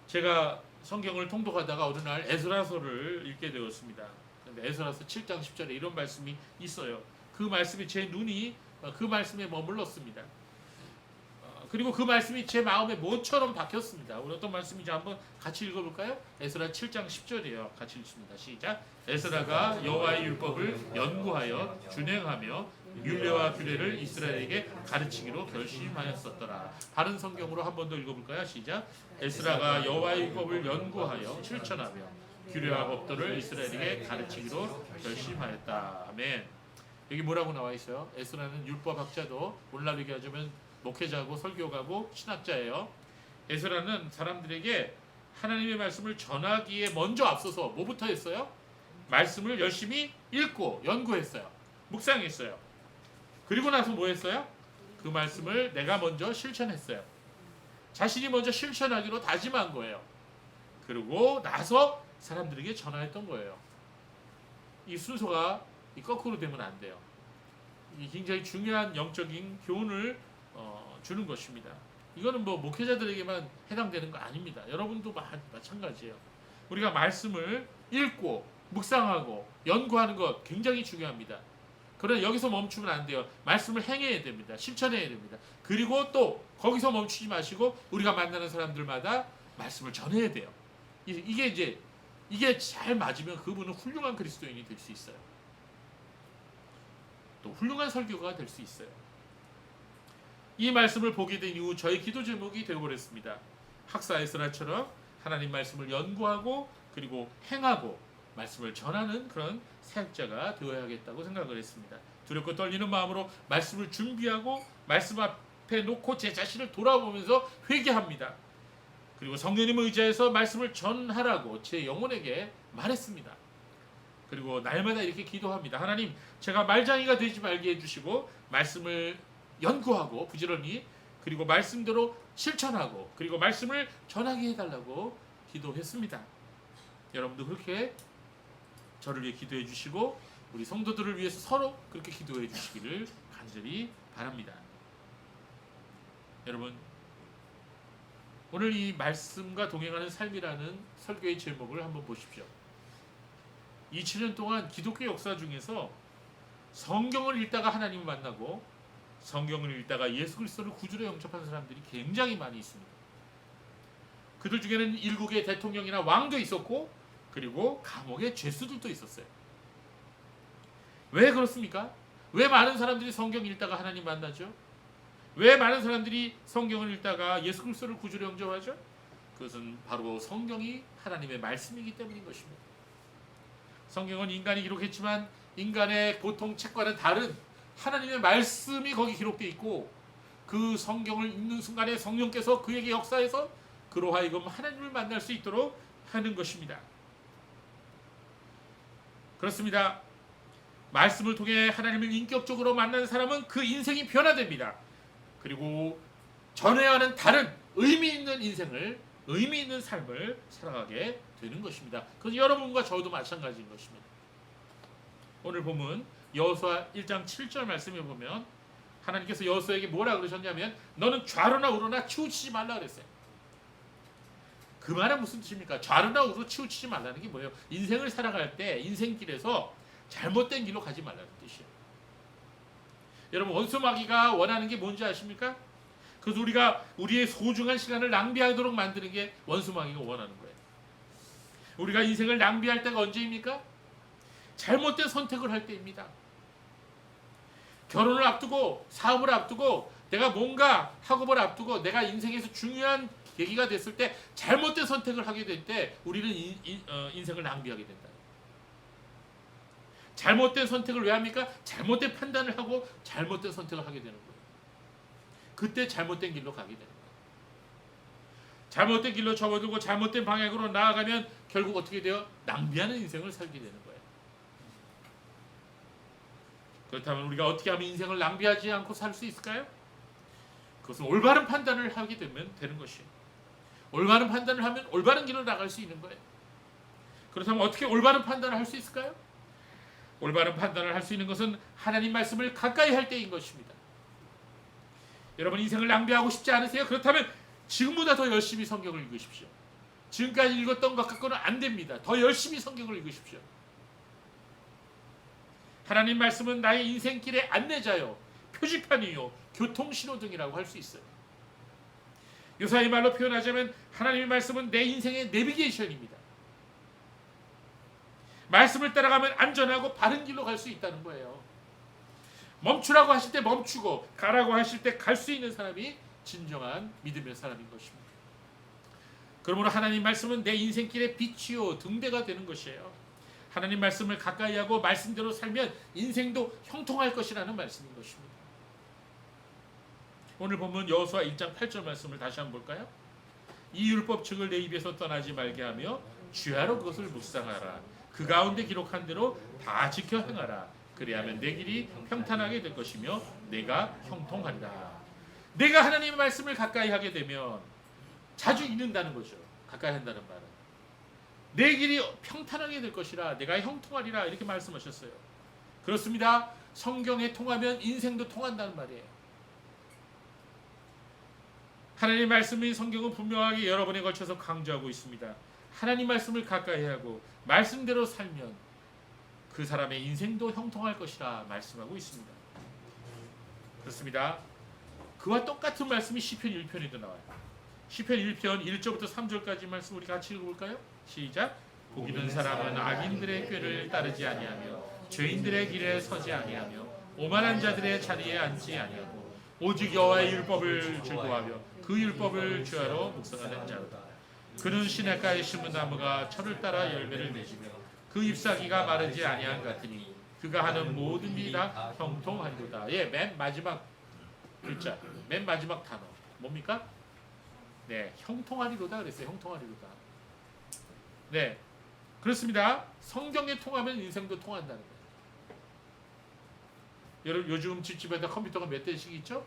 A: 제가 성경을 통독하다가 어느 날 에스라서를 읽게 되었습니다. 근데 에스라서 7장 10절에 이런 말씀이 있어요. 그 말씀이 제 눈이 그 말씀에 머물렀습니다. 그리고 그 말씀이 제 마음에 못처럼 박혔습니다. 우리 어떤 말씀인지 한번 같이 읽어볼까요? 에스라 7장 10절이에요. 같이 읽습니다. 시작. 에스라가 여호와의 율법을 연구하여 준행하며 율례와 규례를 이스라엘에게 가르치기로 결심하였었더라. 바른 성경으로 한 번 더 읽어볼까요? 시작. 에스라가 여호와의 율법을 연구하여 실천하며 규례와 법도를 이스라엘에게 가르치기로 결심하였다. 아멘. 여기 뭐라고 나와 있어요? 에스라는 율법학자도 오늘날 얘기하자면 목회자고 설교가고 신학자예요. 에스라는 사람들에게 하나님의 말씀을 전하기에 먼저 앞서서 뭐부터 했어요? 말씀을 열심히 읽고 연구했어요. 묵상했어요. 그리고 나서 뭐 했어요? 그 말씀을 내가 먼저 실천했어요. 자신이 먼저 실천하기로 다짐한 거예요. 그리고 나서 사람들에게 전화했던 거예요. 이 순서가 거꾸로 되면 안 돼요. 이 굉장히 중요한 영적인 교훈을 주는 것입니다. 이거는 뭐 목회자들에게만 해당되는 거 아닙니다. 여러분도 마찬가지예요. 우리가 말씀을 읽고 묵상하고 연구하는 것 굉장히 중요합니다. 그러나 여기서 멈추면 안 돼요. 말씀을 행해야 됩니다. 실천해야 됩니다. 그리고 또 거기서 멈추지 마시고 우리가 만나는 사람들마다 말씀을 전해야 돼요. 이게 잘 맞으면 그분은 훌륭한 그리스도인이 될 수 있어요. 또 훌륭한 설교가 될 수 있어요. 이 말씀을 보게 된 이후 저의 기도 제목이 되어버렸습니다. 학사 에스라처럼 하나님 말씀을 연구하고 그리고 행하고 말씀을 전하는 그런 사역자가 되어야겠다고 생각을 했습니다. 두렵고 떨리는 마음으로 말씀을 준비하고 말씀 앞에 놓고 제 자신을 돌아보면서 회개합니다. 그리고 성령님을 의지해서 말씀을 전하라고 제 영혼에게 말했습니다. 그리고 날마다 이렇게 기도합니다. 하나님, 제가 말장이가 되지 말게 해주시고 말씀을 연구하고 부지런히 그리고 말씀대로 실천하고 그리고 말씀을 전하게 해달라고 기도했습니다. 여러분도 그렇게 저를 위해 기도해 주시고 우리 성도들을 위해서 서로 그렇게 기도해 주시기를 간절히 바랍니다. 여러분, 오늘 이 말씀과 동행하는 삶이라는 설교의 제목을 한번 보십시오. 2000년 동안 기독교 역사 중에서 성경을 읽다가 하나님을 만나고 성경을 읽다가 예수 그리스도를 구주로 영접한 사람들이 굉장히 많이 있습니다. 그들 중에는 일국의 대통령이나 왕도 있었고 그리고 감옥의 죄수들도 있었어요. 왜 그렇습니까? 왜 많은 사람들이 성경 읽다가 하나님 만나죠? 왜 많은 사람들이 성경을 읽다가 예수 그리스도를 구주로 영접하죠? 그것은 바로 성경이 하나님의 말씀이기 때문인 것입니다. 성경은 인간이 기록했지만 인간의 보통 책과는 다른 하나님의 말씀이 거기 기록되어 있고 그 성경을 읽는 순간에 성령께서 그에게 역사해서 그로 하여금 하나님을 만날 수 있도록 하는 것입니다. 그렇습니다. 말씀을 통해 하나님을 인격적으로 만난 사람은 그 인생이 변화됩니다. 그리고 전에와는 다른 의미 있는 인생을, 의미 있는 삶을 살아가게 되는 것입니다. 그건 여러분과 저도 마찬가지인 것입니다. 오늘 보면 여호수아 1장 7절 말씀에 보면 하나님께서 여호수아에게 뭐라 그러셨냐면 너는 좌로나 우로나 치우치지 말라 그랬어요. 그 말은 무슨 뜻입니까? 좌로나 우로 치우치지 말라는 게 뭐예요? 인생을 살아갈 때 인생길에서 잘못된 길로 가지 말라는 뜻이에요. 여러분 원수마귀가 원하는 게 뭔지 아십니까? 그래서 우리가 우리의 소중한 시간을 낭비하도록 만드는 게 원수마귀가 원하는 거예요. 우리가 인생을 낭비할 때가 언제입니까? 잘못된 선택을 할 때입니다. 결혼을 앞두고 사업을 앞두고 내가 뭔가 학업을 앞두고 내가 인생에서 중요한 계기가 됐을 때 잘못된 선택을 하게 될 때 우리는 인생을 낭비하게 된다. 잘못된 선택을 왜 합니까? 잘못된 판단을 하고 잘못된 선택을 하게 되는 거예요. 그때 잘못된 길로 가게 되는 거예요. 잘못된 길로 접어들고 잘못된 방향으로 나아가면 결국 어떻게 돼요? 낭비하는 인생을 살게 되는 거예요. 그렇다면 우리가 어떻게 하면 인생을 낭비하지 않고 살 수 있을까요? 그것은 올바른 판단을 하게 되면 되는 것이에요. 올바른 판단을 하면 올바른 길을 나갈 수 있는 거예요. 그렇다면 어떻게 올바른 판단을 할 수 있을까요? 올바른 판단을 할 수 있는 것은 하나님 말씀을 가까이 할 때인 것입니다. 여러분 인생을 낭비하고 싶지 않으세요? 그렇다면 지금보다 더 열심히 성경을 읽으십시오. 지금까지 읽었던 것 갖고는 안 됩니다. 더 열심히 성경을 읽으십시오. 하나님 말씀은 나의 인생길의 안내자요, 표지판이요, 교통신호등이라고 할 수 있어요. 요사이 말로 표현하자면 하나님의 말씀은 내 인생의 내비게이션입니다. 말씀을 따라가면 안전하고 바른 길로 갈 수 있다는 거예요. 멈추라고 하실 때 멈추고 가라고 하실 때 갈 수 있는 사람이 진정한 믿음의 사람인 것입니다. 그러므로 하나님 말씀은 내 인생길의 빛이요 등대가 되는 것이에요. 하나님 말씀을 가까이 하고 말씀대로 살면 인생도 형통할 것이라는 말씀인 것입니다. 오늘 보면 여호수아 1장 8절 말씀을 다시 한번 볼까요? 이 율법책을 내 입에서 떠나지 말게 하며 주야로 그것을 묵상하라. 그 가운데 기록한 대로 다 지켜 행하라. 그리하면 내 길이 평탄하게 될 것이며 내가 형통하리라. 내가 하나님의 말씀을 가까이 하게 되면 자주 읽는다는 거죠. 가까이 한다는 말은 내 길이 평탄하게 될 것이라 내가 형통하리라 이렇게 말씀하셨어요. 그렇습니다. 성경에 통하면 인생도 통한다는 말이에요. 하나님의 말씀인 성경은 분명하게 여러 번에 걸쳐서 강조하고 있습니다. 하나님 말씀을 가까이 하고 말씀대로 살면 그 사람의 인생도 형통할 것이라 말씀하고 있습니다. 그렇습니다. 그와 똑같은 말씀이 시편 1편에도 나와요. 시편 1편 1절부터 3절까지 말씀 우리 같이 읽어볼까요? 시작. 복 있는 사람은 악인들의 꾀를 따르지 아니하며 죄인들의 길에 서지 아니하며 오만한 자들의 자리에 앉지 아니하고 오직 여호와의 율법을 즐거워하며 그 율법을 주야로 묵상하는 자로다. 그는 시냇가에 심은 나무가 철을 따라 열매를 맺으며 그 잎사귀가 마르지 아니한 같으니 그가 하는 모든 일이 다 형통하리로다. 예, 맨 마지막 글자, 맨 마지막 단어 뭡니까? 네, 형통하리로다 그랬어요. 형통하리로다. 네, 그렇습니다. 성경에 통하면 인생도 통한다는 거예요. 여러분 요즘 집집마다 컴퓨터가 몇 대씩 있죠?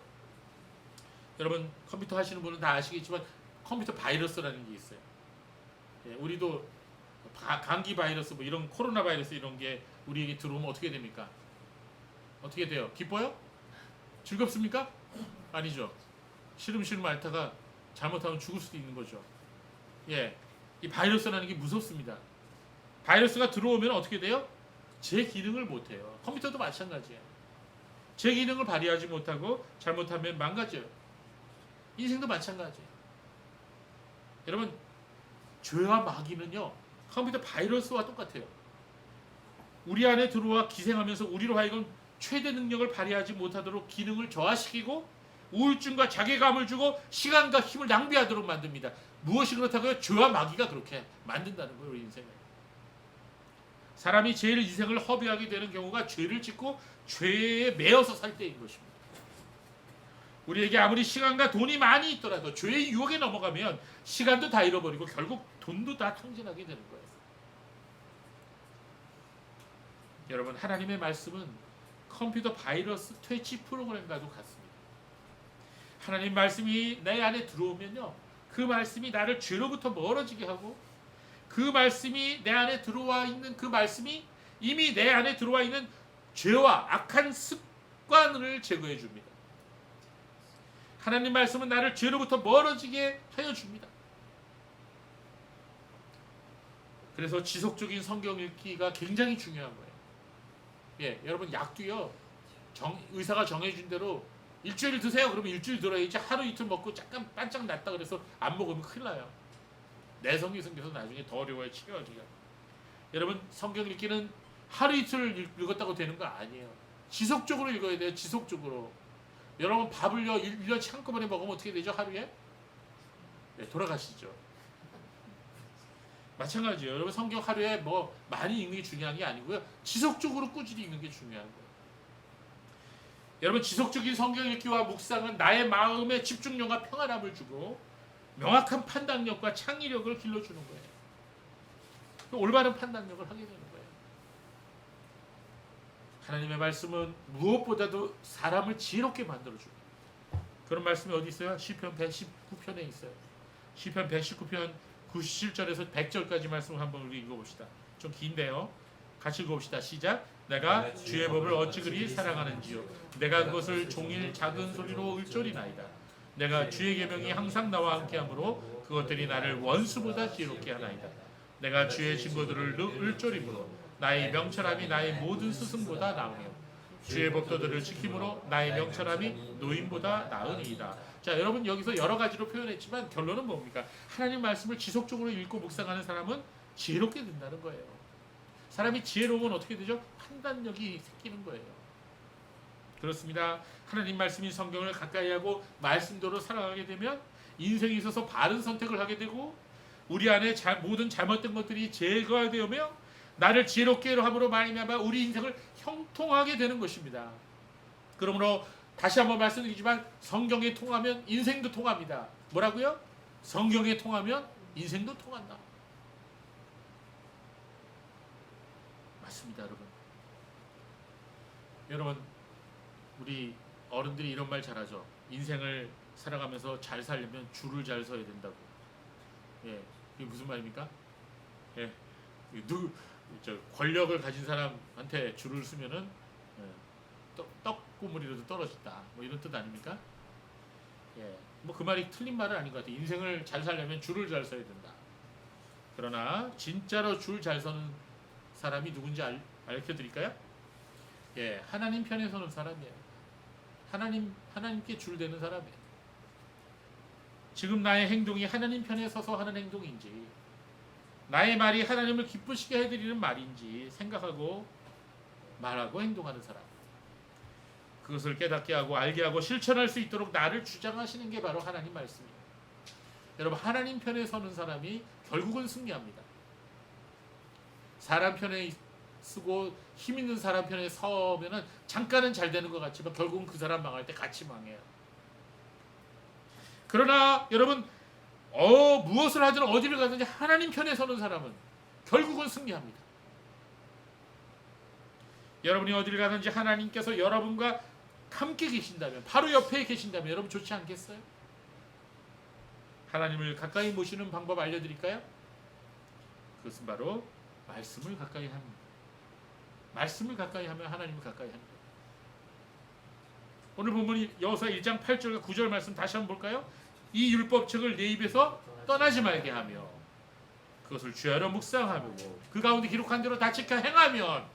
A: 여러분 컴퓨터 하시는 분은 다 아시겠지만 컴퓨터 바이러스라는 게 있어요. 예, 우리도 감기 바이러스 뭐 이런 코로나 바이러스 이런 게 우리에게 들어오면 어떻게 됩니까? 어떻게 돼요? 기뻐요? 즐겁습니까? 아니죠. 시름시름 앓다가 잘못하면 죽을 수도 있는 거죠. 예, 이 바이러스라는 게 무섭습니다. 바이러스가 들어오면 어떻게 돼요? 제 기능을 못해요. 컴퓨터도 마찬가지예요. 제 기능을 발휘하지 못하고 잘못하면 망가져요. 인생도 마찬가지예요. 여러분 죄와 마귀는요 컴퓨터 바이러스와 똑같아요. 우리 안에 들어와 기생하면서 우리로 하여금 최대 능력을 발휘하지 못하도록 기능을 저하시키고 우울증과 자괴감을 주고 시간과 힘을 낭비하도록 만듭니다. 무엇이 그렇다고요? 죄와 마귀가 그렇게 만든다는 거예요. 우리 인생을. 사람이 제일 인생을 허비하게 되는 경우가 죄를 짓고 죄에 매여서 살 때인 것입니다. 우리에게 아무리 시간과 돈이 많이 있더라도 죄의 유혹에 넘어가면 시간도 다 잃어버리고 결국 돈도 다 탕진하게 되는 거예요. 여러분, 하나님의 말씀은 컴퓨터 바이러스 퇴치 프로그램과도 같습니다. 하나님 말씀이 내 안에 들어오면요, 그 말씀이 나를 죄로부터 멀어지게 하고, 그 말씀이 내 안에 들어와 있는 그 말씀이 이미 내 안에 들어와 있는 죄와 악한 습관을 제거해 줍니다. 하나님 말씀은 나를 죄로부터 멀어지게 하여 줍니다. 그래서 지속적인 성경 읽기가 굉장히 중요한 거예요. 예, 여러분, 약도요, 의사가 정해준 대로 일주일 드세요. 그러면 일주일 들어야지. 하루 이틀 먹고 잠깐 반짝 났다 그래서 안 먹으면 큰일 나요. 내성이 생겨서 나중에 더 어려워요, 치료하기가. 여러분, 성경 읽기는 하루 이틀 읽었다고 되는 거 아니에요. 지속적으로 읽어야 돼요. 지속적으로. 여러분, 밥을요 1년치 한꺼번에 먹으면 어떻게 되죠? 하루에? 네, 돌아가시죠. 마찬가지예요. 여러분, 성경 하루에 뭐 많이 읽는 게 중요한 게 아니고요, 지속적으로 꾸준히 읽는 게 중요한 거예요. 여러분, 지속적인 성경 읽기와 묵상은 나의 마음에 집중력과 평안함을 주고 명확한 판단력과 창의력을 길러주는 거예요. 올바른 판단력을 하게 되는 거예요. 하나님의 말씀은 무엇보다도 사람을 지혜롭게 만들어줍니다. 그런 말씀이 어디 있어요? 시편 119편에 있어요. 시편 119편 97절에서 100절까지 말씀을 한번 우리 읽어봅시다. 좀 긴데요. 같이 읽어봅시다. 시작. 내가 주의 법을 어찌 그리 사랑하는지요. 내가 그것을 종일 작은 소리로 을조리나이다. 내가 주의 계명이 항상 나와 함께하므로 그것들이 나를 원수보다 지혜롭게 하나이다. 내가 주의 증거들을 을조림으로 나의 명철함이 나의 모든 스승보다 나으며 주의 법도들을 지킴으로 나의 명철함이 노인보다 나으니이다. 자, 여러분, 여기서 여러 가지로 표현했지만 결론은 뭡니까? 하나님 말씀을 지속적으로 읽고 묵상하는 사람은 지혜롭게 된다는 거예요. 사람이 지혜로우면 어떻게 되죠? 판단력이 생기는 거예요. 그렇습니다. 하나님 말씀인 성경을 가까이 하고 말씀대로 살아가게 되면 인생에 있어서 바른 선택을 하게 되고 우리 안에 모든 잘못된 것들이 제거되며 나를 지혜롭게 함으로 말미암아 우리 인생을 형통하게 되는 것입니다. 그러므로 다시 한번 말씀드리지만 성경에 통하면 인생도 통합니다. 뭐라고요? 성경에 통하면 인생도 통한다. 맞습니다, 여러분. 여러분, 우리 어른들이 이런 말 잘하죠. 인생을 살아가면서 잘 살려면 줄을 잘 서야 된다고. 예, 이게 무슨 말입니까? 예, 권력을 가진 사람한테 줄을 서면은 떡고물이라도 떨어진다. 뭐 이런 뜻 아닙니까? 예, 뭐 그 말이 틀린 말은 아닌 것 같아요. 인생을 잘 살려면 줄을 잘 서야 된다. 그러나 진짜로 줄 잘 서는 사람이 누군지 알려드릴까요? 예, 하나님 편에 서는 사람이에요. 하나님께 줄 대는 사람이에요. 지금 나의 행동이 하나님 편에 서서 하는 행동인지, 나의 말이 하나님을 기쁘시게 해드리는 말인지 생각하고 말하고 행동하는 사람. 그것을 깨닫게 하고 알게 하고 실천할 수 있도록 나를 주장하시는 게 바로 하나님 말씀이에요. 여러분, 하나님 편에 서는 사람이 결국은 승리합니다. 사람 편에 쓰고 힘 있는 사람 편에 서면은 잠깐은 잘 되는 것 같지만 결국은 그 사람 망할 때 같이 망해요. 그러나 여러분, 무엇을 하든 어디를 가든지 하나님 편에 서는 사람은 결국은 승리합니다. 여러분이 어디를 가든지 하나님께서 여러분과 함께 계신다면, 바로 옆에 계신다면 여러분 좋지 않겠어요? 하나님을 가까이 모시는 방법 알려드릴까요? 그것은 바로 말씀을 가까이 합니다. 말씀을 가까이 하면 하나님을 가까이 합니다. 오늘 본문이 여호수아 1장 8절과 9절 말씀 다시 한번 볼까요? 이 율법책을 내 입에서 떠나지 말게 하며 그것을 주야로 묵상하며 그 가운데 기록한 대로 다 지켜 행하면,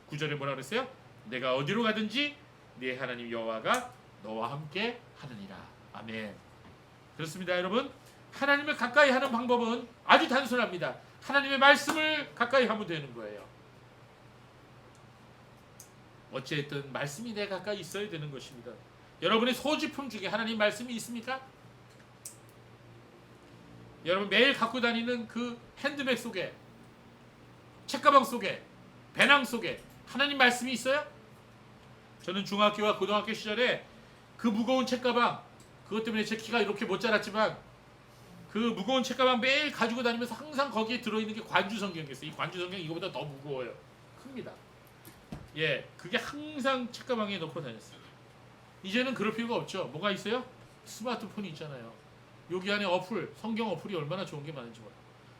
A: 9절에 뭐라 그랬어요? 내가 어디로 가든지 네 하나님 여호와가 너와 함께 하느니라. 아멘. 그렇습니다, 여러분. 하나님을 가까이 하는 방법은 아주 단순합니다. 하나님의 말씀을 가까이 하면 되는 거예요. 어찌됐든 말씀이 내 가까이 있어야 되는 것입니다. 여러분의 소지품 중에 하나님 말씀이 있습니까? 여러분 매일 갖고 다니는 그 핸드백 속에, 책가방 속에 배낭 속에 하나님 말씀이 있어요? 저는 중학교와 고등학교 시절에 그 무거운 책가방, 그것 때문에 제 키가 이렇게 못 자랐지만 그 무거운 책가방 매일 가지고 다니면서 항상 거기에 들어있는 게 관주 성경이었어요. 이 관주 성경 이거보다 더 무거워요. 큽니다. 예, 그게 항상 책가방에 넣고 다녔어요. 이제는 그럴 필요가 없죠. 뭐가 있어요? 스마트폰이 있잖아요. 여기 안에 어플, 성경 어플이 얼마나 좋은 게 많은지 몰라요.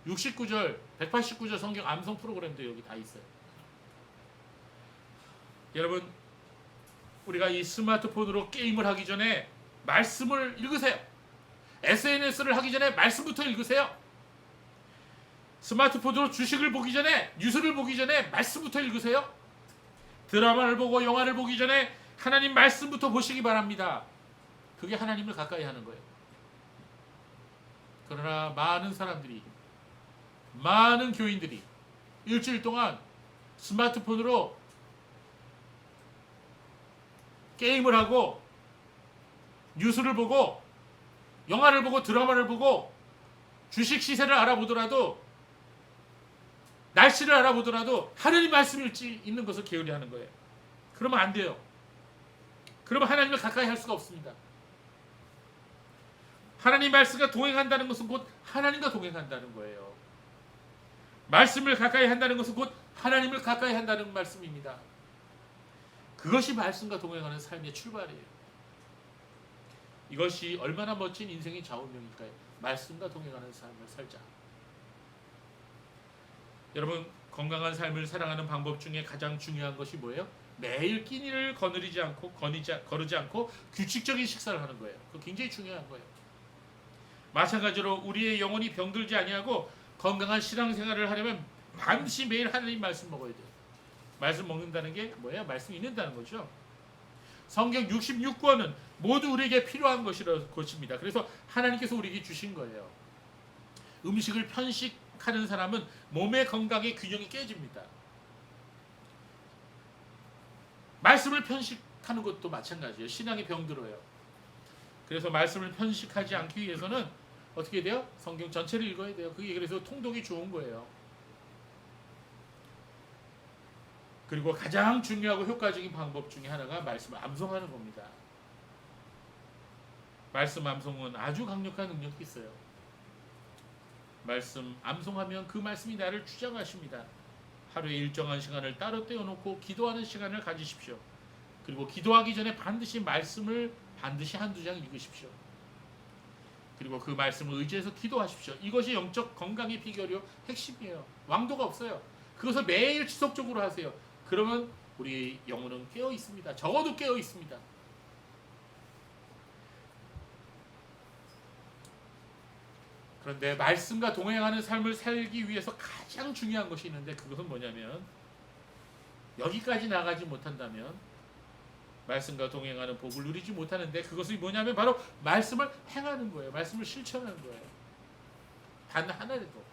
A: 69절, 189절 성경 암송 프로그램도 여기 다 있어요. 여러분, 우리가 이 스마트폰으로 게임을 하기 전에 말씀을 읽으세요. SNS를 하기 전에 말씀부터 읽으세요. 스마트폰으로 주식을 보기 전에, 뉴스를 보기 전에 말씀부터 읽으세요. 드라마를 보고 영화를 보기 전에 하나님 말씀부터 보시기 바랍니다. 그게 하나님을 가까이 하는 거예요. 그러나 많은 사람들이, 많은 교인들이 일주일 동안 스마트폰으로 게임을 하고 뉴스를 보고 영화를 보고 드라마를 보고 주식 시세를 알아보더라도 날씨를 알아보더라도 하나님 말씀이 있는 것을 게으리하는 거예요. 그러면 안 돼요. 그러면 하나님을 가까이 할 수가 없습니다. 하나님 말씀과 동행한다는 것은 곧 하나님과 동행한다는 거예요. 말씀을 가까이 한다는 것은 곧 하나님을 가까이 한다는 말씀입니다. 그것이 말씀과 동행하는 삶의 출발이에요. 이것이 얼마나 멋진 인생의 좌우명일까요? 말씀과 동행하는 삶을 살자. 여러분, 건강한 삶을 살아가는 방법 중에 가장 중요한 것이 뭐예요? 매일 끼니를 거르지 않고 규칙적인 식사를 하는 거예요. 그거 굉장히 중요한 거예요. 마찬가지로 우리의 영혼이 병들지 아니하고 건강한 신앙생활을 하려면 반드시 매일 하나님 말씀 먹어야 돼요. 말씀 먹는다는 게 뭐예요? 말씀 읽는다는 거죠. 성경 66권은 모두 우리에게 필요한 것입니다. 그래서 하나님께서 우리에게 주신 거예요. 음식을 편식하는 사람은 몸의 건강의 균형이 깨집니다. 말씀을 편식하는 것도 마찬가지예요. 신앙이 병들어요. 그래서 말씀을 편식하지 않기 위해서는 어떻게 돼요? 성경 전체를 읽어야 돼요. 그게 그래서 통독이 좋은 거예요. 그리고 가장 중요하고 효과적인 방법 중에 하나가 말씀을 암송하는 겁니다. 말씀 암송은 아주 강력한 능력이 있어요. 말씀 암송하면 그 말씀이 나를 주장하십니다. 하루에 일정한 시간을 따로 떼어놓고 기도하는 시간을 가지십시오. 그리고 기도하기 전에 반드시 말씀을 반드시 한두 장 읽으십시오. 그리고 그 말씀을 의지해서 기도하십시오. 이것이 영적 건강의 비결이요, 핵심이에요. 왕도가 없어요. 그것을 매일 지속적으로 하세요. 그러면 우리 영혼은 깨어 있습니다. 적어도 깨어 있습니다. 그런데 말씀과 동행하는 삶을 살기 위해서 가장 중요한 것이 있는데 그것은 뭐냐면, 여기까지 나가지 못한다면 말씀과 동행하는 복을 누리지 못하는데, 그것이 뭐냐면 바로 말씀을 행하는 거예요. 말씀을 실천하는 거예요. 단 하나라도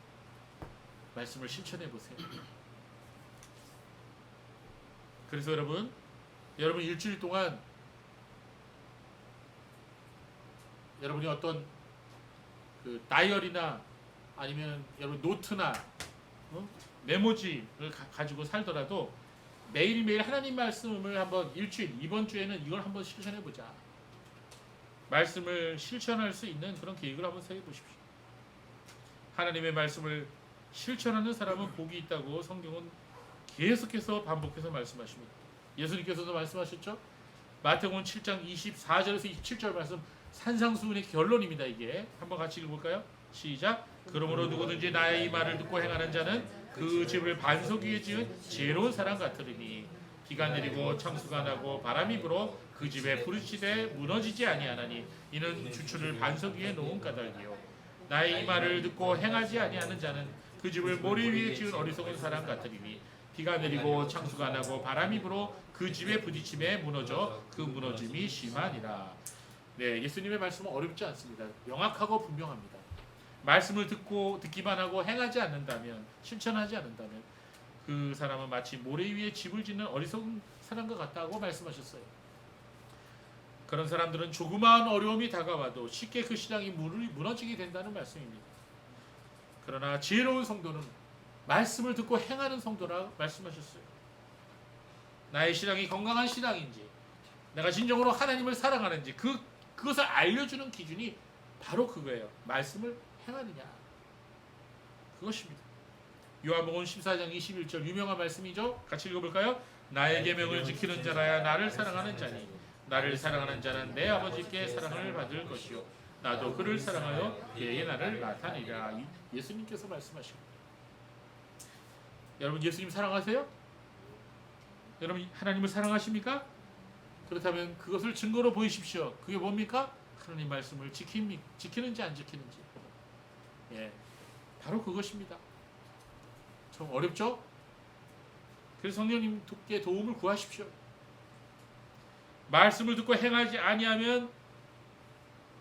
A: 말씀을 실천해 보세요. 그래서 여러분 일주일 동안 여러분이 어떤 그 다이어리나 아니면 여러분 노트나 메모지를 가지고 살더라도 매일매일 하나님 말씀을 한번 일주일, 이번 주에는 이걸 한번 실천해 보자. 말씀을 실천할 수 있는 그런 계획을 한번 세워 보십시오. 하나님의 말씀을 실천하는 사람은 복이 있다고 성경은 계속해서 반복해서 말씀하십니다. 예수님께서도 말씀하셨죠. 마태복음 7장 24절에서 27절 말씀, 산상수훈의 결론입니다. 이게 한번 같이 읽어볼까요? 시작. 그러므로 누구든지 나의 이 말을 듣고 행하는 자는 그 집을 반석 위에 지은 지혜로운 사람 같으리니 비가 내리고 창수가 나고 바람이 불어 그 집에 부르짖되 무너지지 아니하나니 이는 주추를 반석 위에 놓은 까닭이요. 나의 이 말을 듣고 행하지 아니하는 자는 그 집을 모래 위에 지은 어리석은 사람 같으리니 비가 내리고 창수가 나고 바람이 불어 그 집에 부딪힘에 무너져 그 무너짐이 심하니라. 네, 예수님의 말씀은 어렵지 않습니다. 명확하고 분명합니다. 말씀을 듣기만 하고 행하지 않는다면, 실천하지 않는다면 그 사람은 마치 모래 위에 집을 짓는 어리석은 사람과 같다고 말씀하셨어요. 그런 사람들은 조그마한 어려움이 다가와도 쉽게 그 신앙이 무너지게 된다는 말씀입니다. 그러나 지혜로운 성도는 말씀을 듣고 행하는 성도라 말씀하셨어요. 나의 신앙이 건강한 신앙인지, 내가 진정으로 하나님을 사랑하는지 그것을 알려주는 기준이 바로 그거예요. 말씀을 행하느냐. 그것입니다. 요한복음 14장 21절 유명한 말씀이죠. 같이 읽어볼까요? 나의 계명을 지키는 자라야 나를 사랑하는 자니 나를 사랑하는 자는 내 아버지께 사랑을 받을 것이요 나도 그를 사랑하여 그에게 나를 나타내리라. 예수님께서 말씀하십니다. 여러분 예수님 사랑하세요? 여러분 하나님을 사랑하십니까? 그렇다면 그것을 증거로 보이십시오. 그게 뭡니까? 하나님 말씀을 지키는지 안 지키는지. 예, 바로 그것입니다. 좀 어렵죠? 그래서 성령님께 도움을 구하십시오. 말씀을 듣고 행하지 아니하면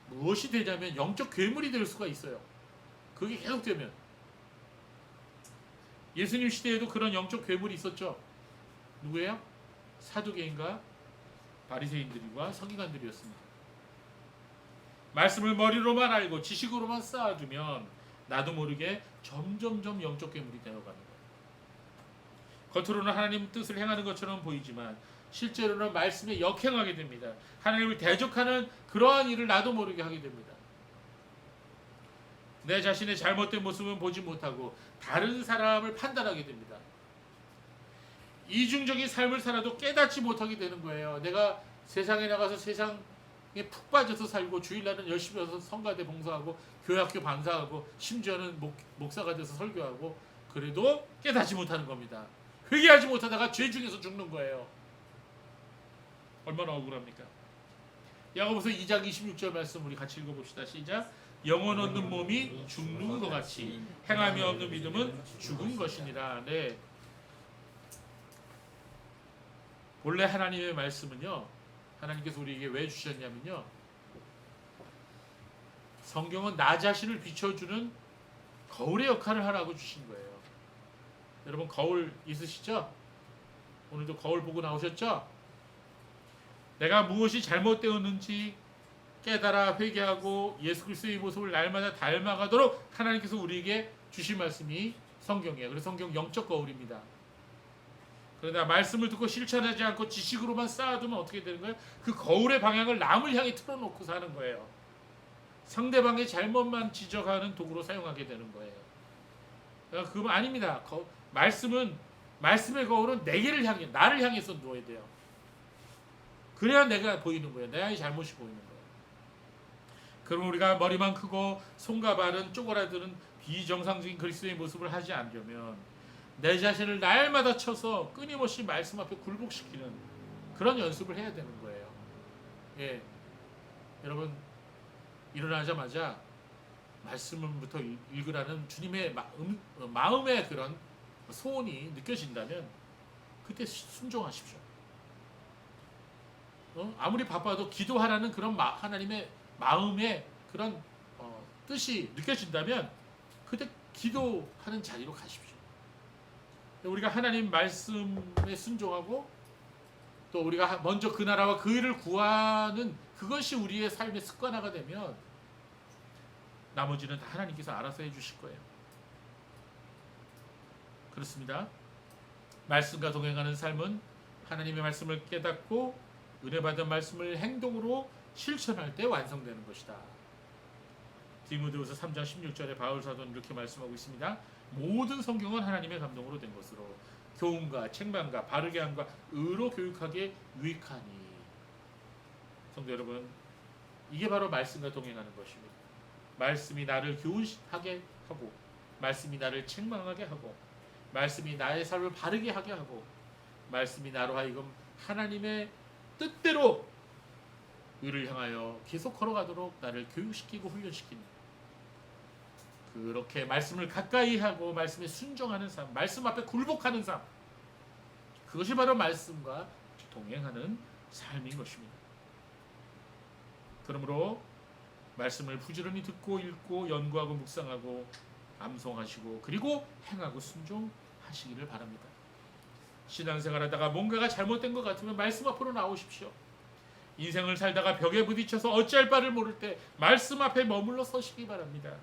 A: 무엇이 되냐면 영적 괴물이 될 수가 있어요. 그게 계속되면. 예수님 시대에도 그런 영적 괴물이 있었죠. 누구예요? 사두개인과 바리새인들과 서기관들이었습니다. 말씀을 머리로만 알고 지식으로만 쌓아두면 나도 모르게 점점점 영적 괴물이 되어가는 거예요. 겉으로는 하나님 뜻을 행하는 것처럼 보이지만 실제로는 말씀에 역행하게 됩니다. 하나님을 대적하는 그러한 일을 나도 모르게 하게 됩니다. 내 자신의 잘못된 모습은 보지 못하고 다른 사람을 판단하게 됩니다. 이중적인 삶을 살아도 깨닫지 못하게 되는 거예요. 내가 세상에 나가서 세상에 푹 빠져서 살고 주일날은 열심히 와서 성가대 봉사하고 교회학교 방사하고 심지어는 목사가 돼서 설교하고 그래도 깨닫지 못하는 겁니다. 회개하지 못하다가 죄 중에서 죽는 거예요. 얼마나 억울합니까? 야고보서 2장 26절 말씀 우리 같이 읽어봅시다. 시작. 영혼 없는 몸이 죽는 것 같이 행함이 없는 믿음은 죽은 것이니라. 네. 본래 하나님의 말씀은요, 하나님께서 우리에게 왜 주셨냐면요, 성경은 나 자신을 비춰주는 거울의 역할을 하라고 주신 거예요. 여러분 거울 있으시죠? 오늘도 거울 보고 나오셨죠? 내가 무엇이 잘못되었는지 깨달아 회개하고 예수 그리스도의 모습을 날마다 닮아가도록 하나님께서 우리에게 주신 말씀이 성경이에요. 그래서 성경 영적 거울입니다. 그러나 말씀을 듣고 실천하지 않고 지식으로만 쌓아두면 어떻게 되는 거예요? 그 거울의 방향을 남을 향해 틀어놓고 사는 거예요. 상대방의 잘못만 지적하는 도구로 사용하게 되는 거예요. 그러니까 그건 아닙니다. 말씀의 거울은 내게를 향해, 나를 향해서 놓아야 돼요. 그래야 내가 보이는 거예요. 나의 잘못이 보이는 거예요. 그럼 우리가 머리만 크고 손과 발은 쪼그라드는 비정상적인 그리스도의 모습을 하지 않으려면 내 자신을 날마다 쳐서 끊임없이 말씀 앞에 굴복시키는 그런 연습을 해야 되는 거예요. 예, 여러분 일어나자마자 말씀부터 읽으라는 주님의 마음의 그런 소원이 느껴진다면 그때 순종하십시오. 아무리 바빠도 기도하라는 그런 하나님의 마음의 그런 뜻이 느껴진다면 그때 기도하는 자리로 가십시오. 우리가 하나님 말씀에 순종하고 또 우리가 먼저 그 나라와 그 일을 구하는 그것이 우리의 삶의 습관화가 되면 나머지는 다 하나님께서 알아서 해주실 거예요. 그렇습니다. 말씀과 동행하는 삶은 하나님의 말씀을 깨닫고 은혜 받은 말씀을 행동으로 실천할 때 완성되는 것이다. 디모데후서 3장 16절에 바울 사도는 이렇게 말씀하고 있습니다. 모든 성경은 하나님의 감동으로 된 것으로 교훈과 책망과 바르게 함과 의로 교육하기에 유익하니. 성도 여러분, 이게 바로 말씀과 동행하는 것입니다. 말씀이 나를 교훈하게 하고 말씀이 나를 책망하게 하고 말씀이 나의 삶을 바르게 하게 하고 말씀이 나로 하여금 하나님의 뜻대로 의를 향하여 계속 걸어가도록 나를 교육시키고 훈련시키는, 그렇게 말씀을 가까이 하고 말씀에 순종하는 삶, 말씀 앞에 굴복하는 삶, 그것이 바로 말씀과 동행하는 삶인 것입니다. 그러므로 말씀을 부지런히 듣고 읽고 연구하고 묵상하고 암송하시고 그리고 행하고 순종하시기를 바랍니다. 신앙생활하다가 뭔가가 잘못된 것 같으면 말씀 앞으로 나오십시오. 인생을 살다가 벽에 부딪혀서 어찌할 바를 모를 때 말씀 앞에 머물러 서시기 바랍니다.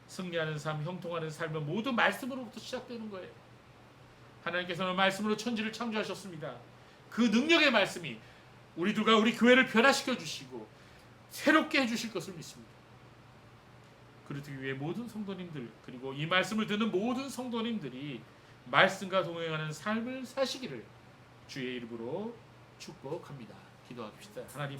A: 승리하는 삶, 형통하는 삶은 모두 말씀으로부터 시작되는 거예요. 하나님께서는 말씀으로 천지를 창조하셨습니다. 그 능력의 말씀이 우리들과 우리 교회를 변화시켜 주시고 새롭게 해주실 것을 믿습니다. 그러기 위해 모든 성도님들 그리고 이 말씀을 듣는 모든 성도님들이 말씀과 동행하는 삶을 사시기를 주의 이름으로 축복합니다. 기도합시다. 하나님